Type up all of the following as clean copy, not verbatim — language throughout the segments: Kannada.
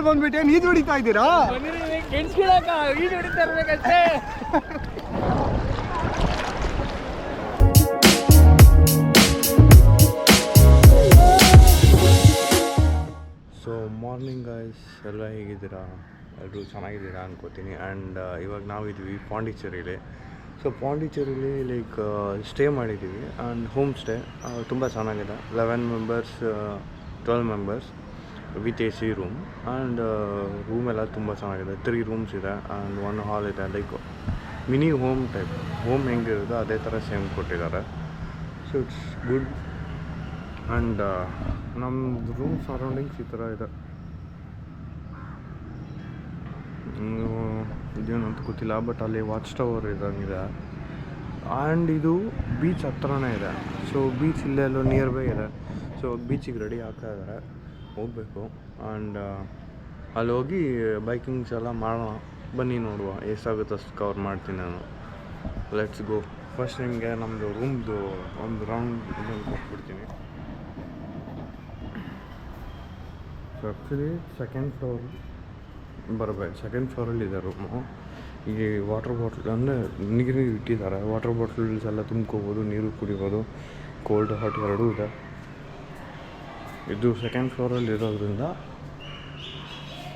ಬಂದ್ಬಿಟ್ಟೆ ನೀರು ಹೊಡಿತಾ ಇದ್ದೀರಾ? ಸೊ ಮಾರ್ನಿಂಗ್ ಗೈಸ್, ಎಲ್ಲ ಹೇಗಿದ್ದೀರಾ? ಎಲ್ಲರೂ ಚೆನ್ನಾಗಿದ್ದೀರಾ ಅನ್ಕೋತೀನಿ. ಆ್ಯಂಡ್ ಇವಾಗ ನಾವಿದ್ದೀವಿ ಪಾಂಡಿಚೇರಿಲಿ. ಸೊ ಪಾಂಡಿಚೇರಿಲಿ ಲೈಕ್ ಸ್ಟೇ ಮಾಡಿದ್ದೀವಿ. ಆ್ಯಂಡ್ ಹೋಮ್ ಸ್ಟೇ ತುಂಬ ಚೆನ್ನಾಗಿದೆ. 11 members 12 members with A C room. And room ಎಲ್ಲ ತುಂಬ ಚೆನ್ನಾಗಿದೆ. 3 ರೂಮ್ಸ್ ಇದೆ ಆ್ಯಂಡ್ 1 ಹಾಲ್ ಇದೆ. Like mini home type. Home ಹೆಂಗಿರೋದು ಅದೇ ಥರ ಸೇಮ್ ಕೊಟ್ಟಿದ್ದಾರೆ. So it's good. ಆ್ಯಂಡ್ ನಮ್ಮದು ರೂಮ್ ಸರೌಂಡಿಂಗ್ಸ್ ಈ ಥರ ಇದೆ. ಇದೇನಂತ ಗೊತ್ತಿಲ್ಲ, ಬಟ್ ಅಲ್ಲಿ ವಾಚ್ ಟವರ್ ಇದ್ದಂಗಿದೆ. ಆ್ಯಂಡ್ ಇದು ಬೀಚ್ ಹತ್ರನೇ ಇದೆ. ಸೊ ಬೀಚ್ ಇಲ್ಲೆಲ್ಲೋ ನಿಯರ್ ಬೈ ಇದೆ. ಸೊ ಬೀಚಿಗೆ ರೆಡಿ ಆಗ್ತಾ ಇದ್ದಾರೆ, ಹೋಗಬೇಕು. ಆ್ಯಂಡ್ ಅಲ್ಲಿ ಹೋಗಿ ಬೈಕಿಂಗ್ಸ್ ಎಲ್ಲ ಮಾಡೋಣ. ಬನ್ನಿ ನೋಡುವ, ಎಷ್ಟಾಗುತ್ತೆ ಅಷ್ಟು ಕವರ್ ಮಾಡ್ತೀನಿ ನಾನು. Let's go. ಫಸ್ಟ್ ನಿಮಗೆ ನಮ್ಮದು ರೂಮ್ದು ಒಂದು ರೌಂಡ್ ಇದನ್ನು ಕೊಟ್ಬಿಡ್ತೀನಿ. ಸೊ ಆ್ಯಕ್ಚುಲಿ ಸೆಕೆಂಡ್ ಫ್ಲೋರ್ ಬರಬೇಕು. ಸೆಕೆಂಡ್ ಫ್ಲೋರಲ್ಲಿದೆ ರೂಮು. ಈ ವಾಟರ್ ಬಾಟ್ಲ್ ಅಂದರೆ ನೀರು ಇಟ್ಟಿದ್ದಾರೆ. ವಾಟರ್ ಬಾಟ್ಲ್ಸ್ ಎಲ್ಲ ತುಂಬ್ಕೋಬೋದು, ನೀರು ಕುಡಿಬೋದು, ಕೋಲ್ಡ್ ಹಾಟ್ ಎರಡೂ ಇದೆ. ಇದು ಸೆಕೆಂಡ್ ಫ್ಲೋರಲ್ಲಿ ಇರೋದ್ರಿಂದ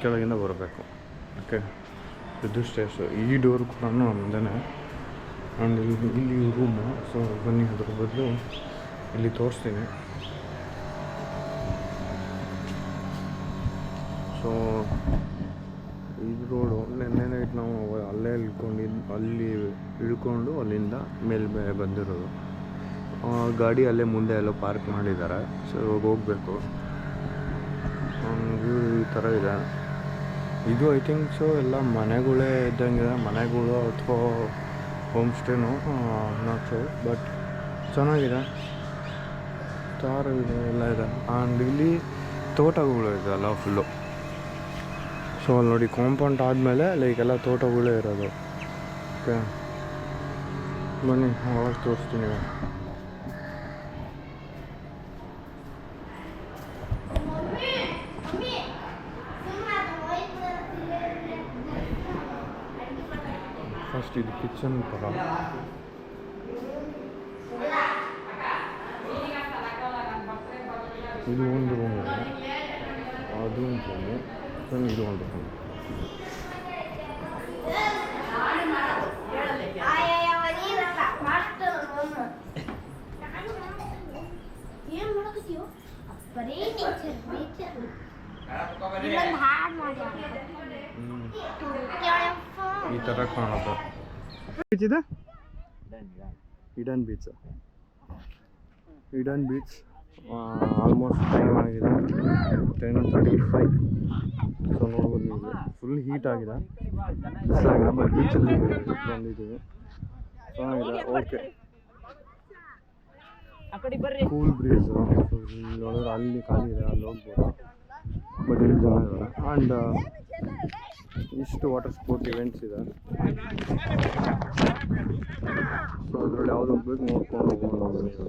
ಕೆಳಗಿಂದ ಬರಬೇಕು. ಓಕೆ, ಇದು ಸ್ಟೇರ್ಸು. ಈ ಡೋರ್ ಕೂಡ ನಮ್ಮದೇ. ಆ್ಯಂಡ್ ಇಲ್ಲಿ ರೂಮು. ಸೊ ಬನ್ನಿ, ಅದ್ರ ಬದಲು ಇಲ್ಲಿ ತೋರಿಸ್ತೀನಿ. ಸೊ ಇದು ರೋಡು. ನೆನ್ನೆ ನೈಟ್ ನಾವು ಅಲ್ಲೇ ಇಳ್ಕೊಂಡು ಅಲ್ಲಿಂದ ಮೇಲೆ ಬಂದಿರೋದು. ಗಾಡಿ ಅಲ್ಲೇ ಮುಂದೆ ಎಲ್ಲೋ ಪಾರ್ಕ್ ಮಾಡಿದ್ದಾರೆ. ಸೊ ಇವಾಗ ಹೋಗಬೇಕು. ಈ ಥರ ಇದೆ. ಇದು ಐ ಥಿಂಕ್ ಸೊ ಎಲ್ಲ ಮನೆಗಳೇ ಇದ್ದಂಗಿದೆ. ಮನೆಗಳು ಅಥವಾ ಹೋಮ್ ಸ್ಟೇನೋ ನಾಟ್ ಸೊ, ಬಟ್ ಚೆನ್ನಾಗಿದೆ. ತಾರು ಇದೆ, ಎಲ್ಲ ಇದೆ. ಆ್ಯಂಡ್ ಇಲ್ಲಿ ತೋಟಗಳು ಇದೆ ಅಲ್ಲ ಫುಲ್ಲು. ಸೊ ಅಲ್ಲಿ ನೋಡಿ, ಕಾಂಪೌಂಡ್ ಆದಮೇಲೆ ಲೈಕ್ ಎಲ್ಲ ತೋಟಗಳೇ ಇರೋದು. ಓಕೆ, ಬನ್ನಿ ಅವಾಗ ತೋರಿಸ್ತೀನಿ. ಫಸ್ಟ್ ಇದು ಕಿಚನ್ ಥರ. ಇದು ಒಂದು ರೂಮ್ ಇದೆ, ಅದು ಒಂದು ರೂಮು, ಇದು ಒಂದು ರೂಮ್. ಈ ಥರ ಕಾಣುತ್ತೆ. ಬೀಚ್ ಇದೆ, ಇಡನ್ ಬೀಚ್. ಇಡನ್ ಬೀಚ್ ಆಲ್ಮೋಸ್ಟ್ ಟೈಮ್ ಆಗಿದೆ 10:35. ಸೊ ನೋಡ್ಬೋದು, ಫುಲ್ ಹೀಟ್ ಆಗಿದೆ. ಬಟ್ ಬೀಚಲ್ಲಿ ಬಂದಿದ್ದೀವಿ, ಚೆನ್ನಾಗಿದೆ. Okay, cool breeze. ನೋಡಿದ್ರೆ ಅಲ್ಲಿ ಖಾಲಿ ಇದೆ, ಅಲ್ಲಿ ಹೋಗ್ಬೋದು. ಬಟ್ ಇಲ್ಲಿ ಜನ ಇದ್ದಾರೆ. ಆ್ಯಂಡ್ ಇಷ್ಟು ವಾಟರ್ ಸ್ಪೋರ್ಟ್ ಇವೆಂಟ್ಸ್ ಇದೆ. ಸೊ ಅದರಲ್ಲಿ ಯಾವ್ದು ಹೋಗ್ಬೇಕು ನೋಡ್ಕೊಂಡು ಹೋಗ್ಬೋದು.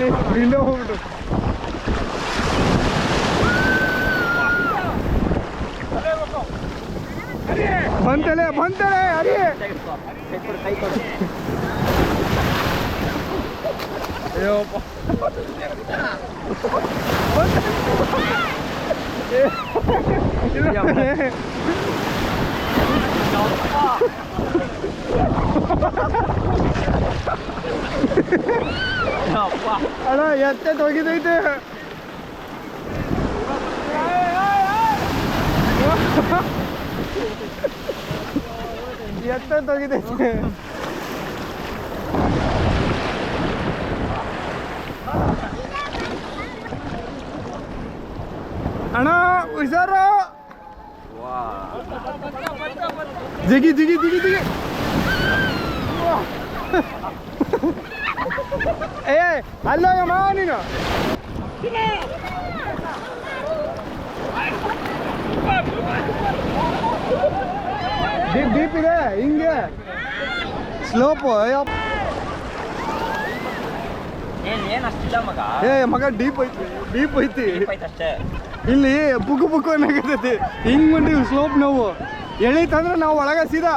ಅಲ್ಲಿ ವಿಂಡೋ ಹೋಗ್ಬಿಟ್ಟು ಬಂತಲೆ ಅರಿ ಅಯ್ಯೋಪ್ಪ ಅಣ್ಣ ಎತ್ತೆ ಹೋಗಿದೈತೆ ಎತ್ತೆ ಹೋಗಿದೈತೆ ಅಣ್ಣ ಹುಷಾರು ಜಿಗಿ ಜಿಗಿ ಜಿಗಿ ಜಿಗಿ ಏ ಅಲ್ಲೋಗಮ್ಮ ನೀನು ಡೀಪ್ ಡೀಪ್ ಇದೆ ಹಿಂಗೆ ಸ್ಲೋಪು ಏ ಮಗ ಡೀಪ್ ಐತಿ ಇಲ್ಲಿ ಬುಕ್ಕು ಏನಾಗತೈತಿ ಹಿಂಗ್ ಬಂದಿವಿ ಸ್ಲೋಪ್ ನಾವು ಎಳೀತಂದ್ರೆ ನಾವು ಒಳಗ ಸೀದಾ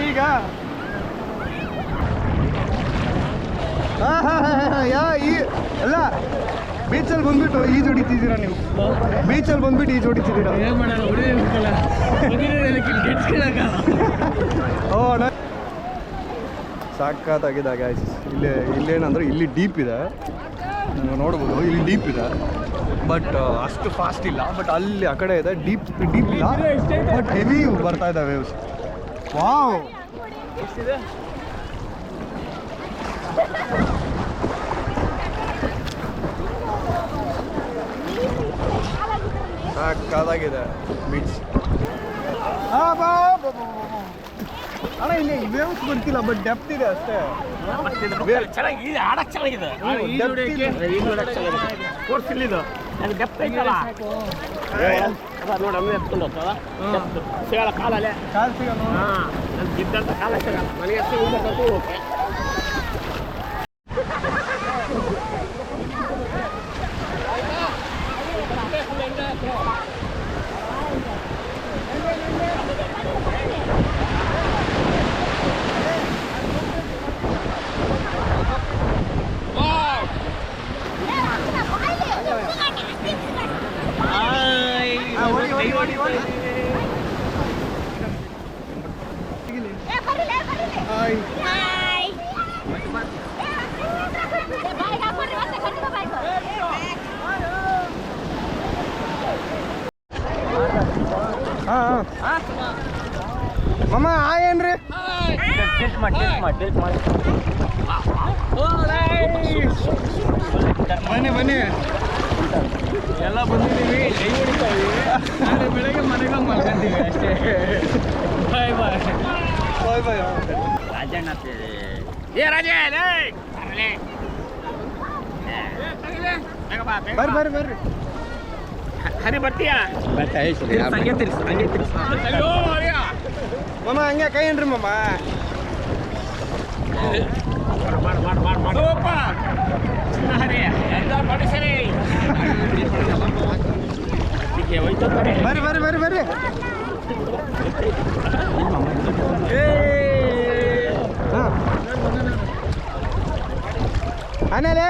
ಈಗ ಎಲ್ಲ ಬೀಚಲ್ಲಿ ಬಂದ್ಬಿಟ್ಟು ಈಜು ಹೊಡಿತಿದ್ದೀರಾ ನೀವು ಬೀಚಲ್ಲಿ ಬಂದ್ಬಿಟ್ಟು ಈಜು ಹೊಡಿತಿದ್ದೀರಾ ಓ ಅಣ್ಣ ಸಾಕಾಗಿದೆ ಗಾಯ್ಸ್ ಇಲ್ಲೇನಂದ್ರೆ ಇಲ್ಲಿ ಡೀಪ್ ಇದೆ ನೀವು ನೋಡ್ಬೋದು ಇಲ್ಲಿ ಡೀಪ್ ಇದೆ ಬಟ್ ಅಷ್ಟು ಫಾಸ್ಟ್ ಇಲ್ಲ ಬಟ್ ಅಲ್ಲಿ ಆ ಕಡೆ ಇದೆ ಡೀಪ್ ಇಲ್ಲ ಬಟ್ ಹೆವಿ ಬರ್ತಾ ಇದೆ ವೇವ್ಸ್ ವಾವ್ ಸಾಕಾಗಿದೆ ಬೀಚ್ ಅಣ್ಣ ಇಲ್ಲಿ ವೇವ್ಸ್ ಬರ್ತಿಲ್ಲ ಬಟ್ ಡೆಪ್ತ್ ಇದೆ ಅಷ್ಟೇ ಚೆನ್ನಾಗಿದೆ ಆಡಕ್ಕೆ ಚೆನ್ನಾಗಿದೆ ಕೋರ್ಸ್ ಇಲ್ಲಿದು ನನಗೆ ಡೆಪ್ತ್ ಐತಲ್ಲ ನೋಡಿ ಅಮ್ಮೆ ಎತ್ಕೊಂಡು ಹೋಗ್ತದ ಸಿಗಲ್ಲ ಕಾಲಲ್ಲೇ ಕಾಲು ಸಿಗಲ್ಲ ಹಾಂ ನನ್ಗೆ ಬಿದ್ದಂಥ ಕಾಲ ಸಿಗಲ್ಲ ನನಗೆ ಎಷ್ಟು ಹೋಗ್ಬೇಕು ಓಕೆ ಮಮ್ಮ ಏನ್ರಿ ಬನ್ನಿ ಎಲ್ಲ ಬಂದಿದ್ದೀವಿ ಕೈ ಹೊಡಿತಾ ಇದೀವಿ ನಾಳೆ ಬೆಳಗ್ಗೆ ಮನೆಗೆ ಮಾಡ್ಕೊಂತೀವಿ ಅಷ್ಟೇ ಬಾಯ್ ಬಾಯ್ ಬಾಯ್ ಬಾಯ್ ರಾಜಣ್ಣ ಏ ರಾಜೇ ಬರ್ರಿ ಹರಿ ಬರ್ತೀಯಾ ಹಂಗೆ ತಿರ್ಸು ಮಮ್ಮ ಹಂಗೆ ಕೈ ಏನ್ರಿ ಮಮ್ಮ ಹರಿ ಮಾಡಿ ಸರಿ ಬರ್ರಿ ಆಮೇಲೆ